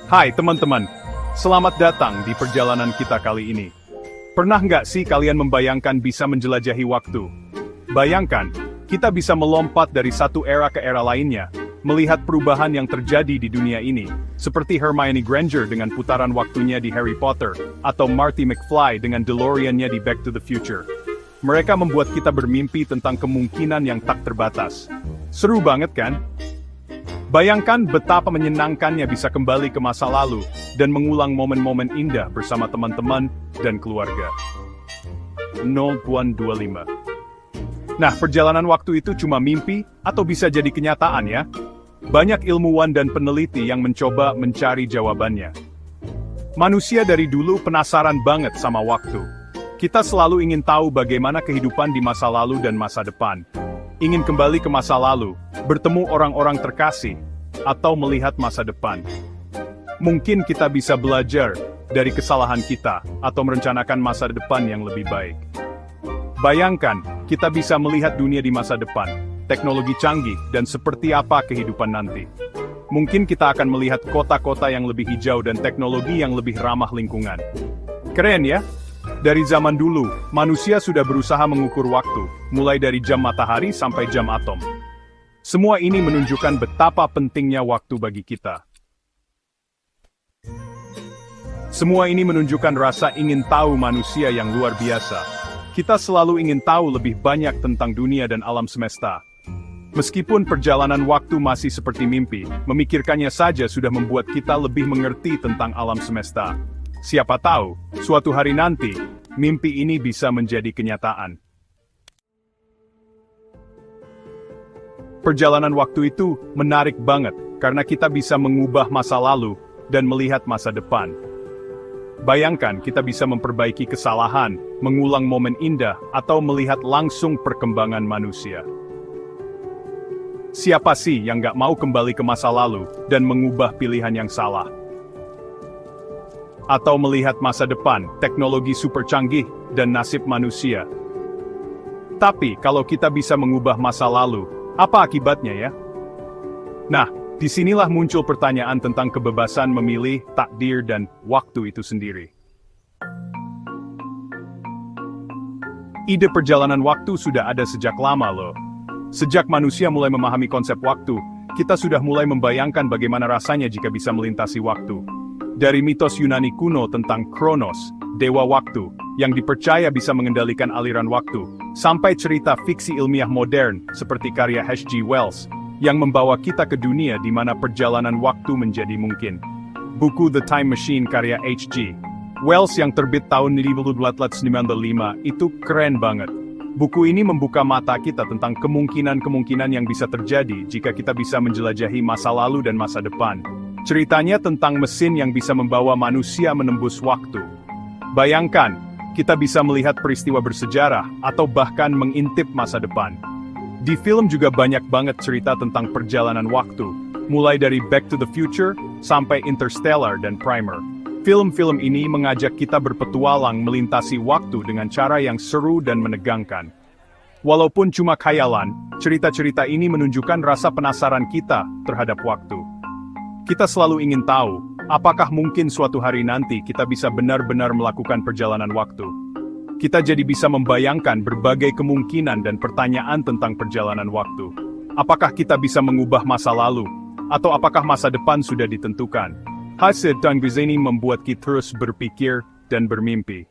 Hai teman-teman, selamat datang di perjalanan kita kali ini. Pernah nggak sih kalian membayangkan bisa menjelajahi waktu? Bayangkan, kita bisa melompat dari satu era ke era lainnya, melihat perubahan yang terjadi di dunia ini, seperti Hermione Granger dengan putaran waktunya di Harry Potter, atau Marty McFly dengan DeLorean-nya di Back to the Future. Mereka membuat kita bermimpi tentang kemungkinan yang tak terbatas. Seru banget kan? Bayangkan betapa menyenangkannya bisa kembali ke masa lalu dan mengulang momen-momen indah bersama teman-teman dan keluarga. 0125. Nah, perjalanan waktu itu cuma mimpi atau bisa jadi kenyataan ya? Banyak ilmuwan dan peneliti yang mencoba mencari jawabannya. Manusia dari dulu penasaran banget sama waktu. Kita selalu ingin tahu bagaimana kehidupan di masa lalu dan masa depan. Ingin kembali ke masa lalu, bertemu orang-orang terkasih, atau melihat masa depan. Mungkin kita bisa belajar dari kesalahan kita, atau merencanakan masa depan yang lebih baik. Bayangkan, kita bisa melihat dunia di masa depan, teknologi canggih, dan seperti apa kehidupan nanti. Mungkin kita akan melihat kota-kota yang lebih hijau dan teknologi yang lebih ramah lingkungan. Keren ya? Dari zaman dulu, manusia sudah berusaha mengukur waktu, mulai dari jam matahari sampai jam atom. Semua ini menunjukkan betapa pentingnya waktu bagi kita. Semua ini menunjukkan rasa ingin tahu manusia yang luar biasa. Kita selalu ingin tahu lebih banyak tentang dunia dan alam semesta. Meskipun perjalanan waktu masih seperti mimpi, memikirkannya saja sudah membuat kita lebih mengerti tentang alam semesta. Siapa tahu, suatu hari nanti, mimpi ini bisa menjadi kenyataan. Perjalanan waktu itu menarik banget, karena kita bisa mengubah masa lalu dan melihat masa depan. Bayangkan kita bisa memperbaiki kesalahan, mengulang momen indah, atau melihat langsung perkembangan manusia. Siapa sih yang gak mau kembali ke masa lalu dan mengubah pilihan yang salah? Atau melihat masa depan, teknologi super canggih, dan nasib manusia. Tapi, kalau kita bisa mengubah masa lalu, apa akibatnya ya? Nah, disinilah muncul pertanyaan tentang kebebasan memilih, takdir, dan waktu itu sendiri. Ide perjalanan waktu sudah ada sejak lama loh. Sejak manusia mulai memahami konsep waktu, kita sudah mulai membayangkan bagaimana rasanya jika bisa melintasi waktu. Dari mitos Yunani kuno tentang Kronos, dewa waktu, yang dipercaya bisa mengendalikan aliran waktu, sampai cerita fiksi ilmiah modern seperti karya H.G. Wells, yang membawa kita ke dunia di mana perjalanan waktu menjadi mungkin. Buku The Time Machine karya H.G. Wells yang terbit tahun 1895 itu keren banget. Buku ini membuka mata kita tentang kemungkinan-kemungkinan yang bisa terjadi jika kita bisa menjelajahi masa lalu dan masa depan. Ceritanya tentang mesin yang bisa membawa manusia menembus waktu. Bayangkan, kita bisa melihat peristiwa bersejarah atau bahkan mengintip masa depan. Di film juga banyak banget cerita tentang perjalanan waktu, mulai dari Back to the Future sampai Interstellar dan Primer. Film-film ini mengajak kita berpetualang melintasi waktu dengan cara yang seru dan menegangkan. Walaupun cuma khayalan, cerita-cerita ini menunjukkan rasa penasaran kita terhadap waktu. Kita selalu ingin tahu, apakah mungkin suatu hari nanti kita bisa benar-benar melakukan perjalanan waktu. Kita jadi bisa membayangkan berbagai kemungkinan dan pertanyaan tentang perjalanan waktu. Apakah kita bisa mengubah masa lalu? Atau apakah masa depan sudah ditentukan? Hasil tanggus ini membuat kita terus berpikir dan bermimpi.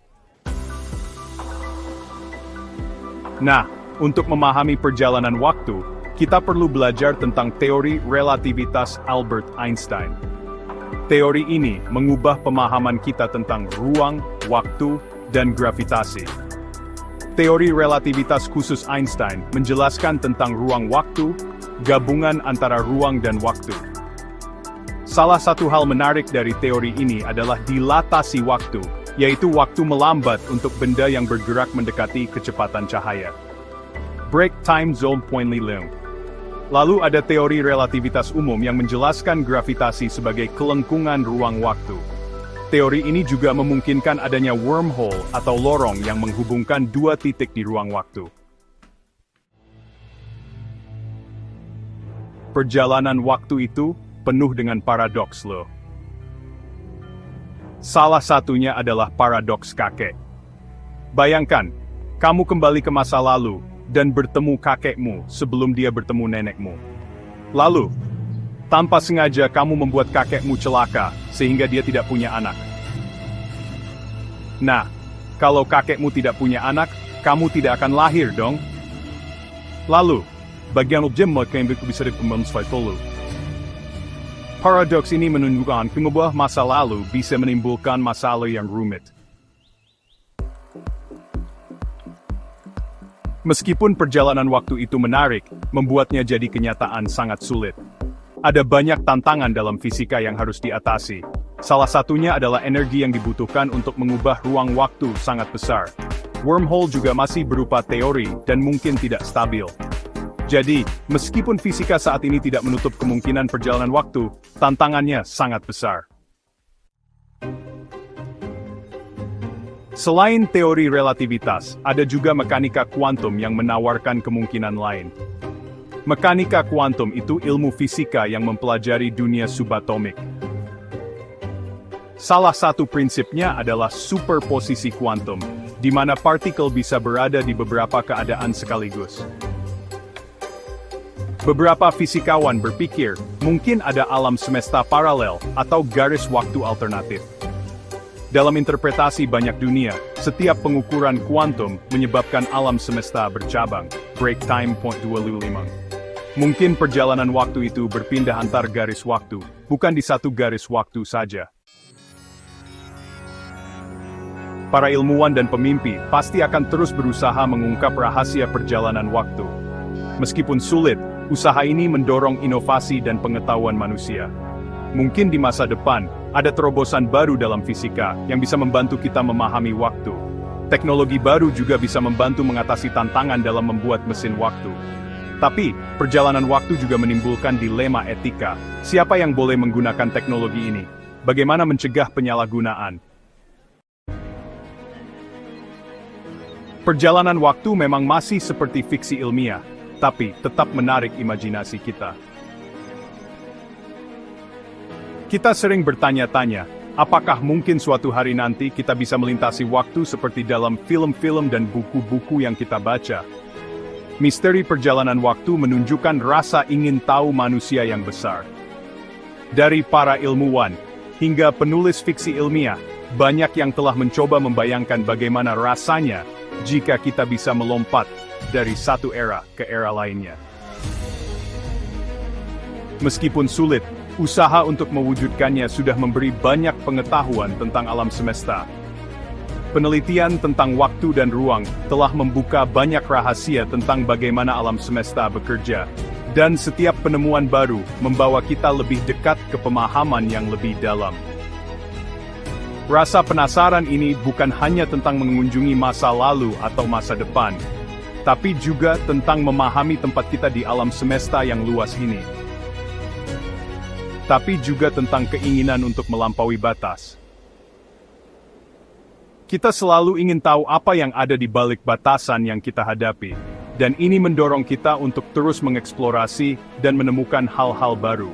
Nah, untuk memahami perjalanan waktu, kita perlu belajar tentang teori relativitas Albert Einstein. Teori ini mengubah pemahaman kita tentang ruang, waktu, dan gravitasi. Teori relativitas khusus Einstein menjelaskan tentang ruang-waktu, gabungan antara ruang dan waktu. Salah satu hal menarik dari teori ini adalah dilatasi waktu, yaitu waktu melambat untuk benda yang bergerak mendekati kecepatan cahaya. Break time zone point Lilong. Lalu ada teori relativitas umum yang menjelaskan gravitasi sebagai kelengkungan ruang waktu. Teori ini juga memungkinkan adanya wormhole atau lorong yang menghubungkan dua titik di ruang waktu. Perjalanan waktu itu penuh dengan paradoks loh. Salah satunya adalah paradoks kakek. Bayangkan, kamu kembali ke masa lalu dan bertemu kakekmu sebelum dia bertemu nenekmu. Lalu, tanpa sengaja kamu membuat kakekmu celaka sehingga dia tidak punya anak. Nah, kalau kakekmu tidak punya anak, kamu tidak akan lahir dong. Lalu, bagian objek yang bisa dikembangkan. Paradoks ini menunjukkan mengubah masa lalu bisa menimbulkan masalah yang rumit. Meskipun perjalanan waktu itu menarik, membuatnya jadi kenyataan sangat sulit. Ada banyak tantangan dalam fisika yang harus diatasi. Salah satunya adalah energi yang dibutuhkan untuk mengubah ruang waktu sangat besar. Wormhole juga masih berupa teori dan mungkin tidak stabil. Jadi, meskipun fisika saat ini tidak menutup kemungkinan perjalanan waktu, tantangannya sangat besar. Selain teori relativitas, ada juga mekanika kuantum yang menawarkan kemungkinan lain. Mekanika kuantum itu ilmu fisika yang mempelajari dunia subatomik. Salah satu prinsipnya adalah superposisi kuantum, di mana partikel bisa berada di beberapa keadaan sekaligus. Beberapa fisikawan berpikir, mungkin ada alam semesta paralel atau garis waktu alternatif. Dalam interpretasi banyak dunia, setiap pengukuran kuantum menyebabkan alam semesta bercabang, break time point 25. Mungkin perjalanan waktu itu berpindah antar garis waktu, bukan di satu garis waktu saja. Para ilmuwan dan pemimpi pasti akan terus berusaha mengungkap rahasia perjalanan waktu. Meskipun sulit, usaha ini mendorong inovasi dan pengetahuan manusia. Mungkin di masa depan, ada terobosan baru dalam fisika yang bisa membantu kita memahami waktu. Teknologi baru juga bisa membantu mengatasi tantangan dalam membuat mesin waktu. Tapi, perjalanan waktu juga menimbulkan dilema etika. Siapa yang boleh menggunakan teknologi ini? Bagaimana mencegah penyalahgunaan? Perjalanan waktu memang masih seperti fiksi ilmiah, tapi tetap menarik imajinasi kita. Kita sering bertanya-tanya, apakah mungkin suatu hari nanti kita bisa melintasi waktu seperti dalam film-film dan buku-buku yang kita baca? Misteri perjalanan waktu menunjukkan rasa ingin tahu manusia yang besar. Dari para ilmuwan hingga penulis fiksi ilmiah, banyak yang telah mencoba membayangkan bagaimana rasanya jika kita bisa melompat dari satu era ke era lainnya. Meskipun sulit, usaha untuk mewujudkannya sudah memberi banyak pengetahuan tentang alam semesta. Penelitian tentang waktu dan ruang telah membuka banyak rahasia tentang bagaimana alam semesta bekerja, dan setiap penemuan baru membawa kita lebih dekat ke pemahaman yang lebih dalam. Rasa penasaran ini bukan hanya tentang mengunjungi masa lalu atau masa depan, tapi juga tentang memahami tempat kita di alam semesta yang luas ini. Tapi juga tentang keinginan untuk melampaui batas. Kita selalu ingin tahu apa yang ada di balik batasan yang kita hadapi, dan ini mendorong kita untuk terus mengeksplorasi dan menemukan hal-hal baru.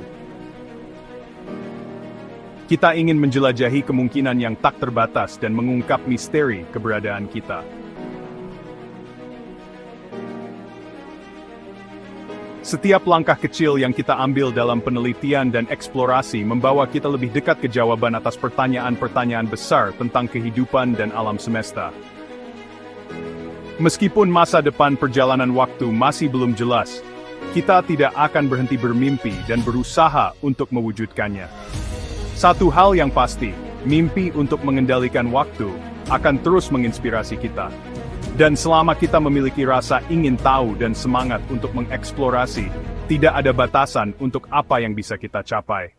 Kita ingin menjelajahi kemungkinan yang tak terbatas dan mengungkap misteri keberadaan kita. Setiap langkah kecil yang kita ambil dalam penelitian dan eksplorasi membawa kita lebih dekat ke jawaban atas pertanyaan-pertanyaan besar tentang kehidupan dan alam semesta. Meskipun masa depan perjalanan waktu masih belum jelas, kita tidak akan berhenti bermimpi dan berusaha untuk mewujudkannya. Satu hal yang pasti, mimpi untuk mengendalikan waktu akan terus menginspirasi kita. Dan selama kita memiliki rasa ingin tahu dan semangat untuk mengeksplorasi, tidak ada batasan untuk apa yang bisa kita capai.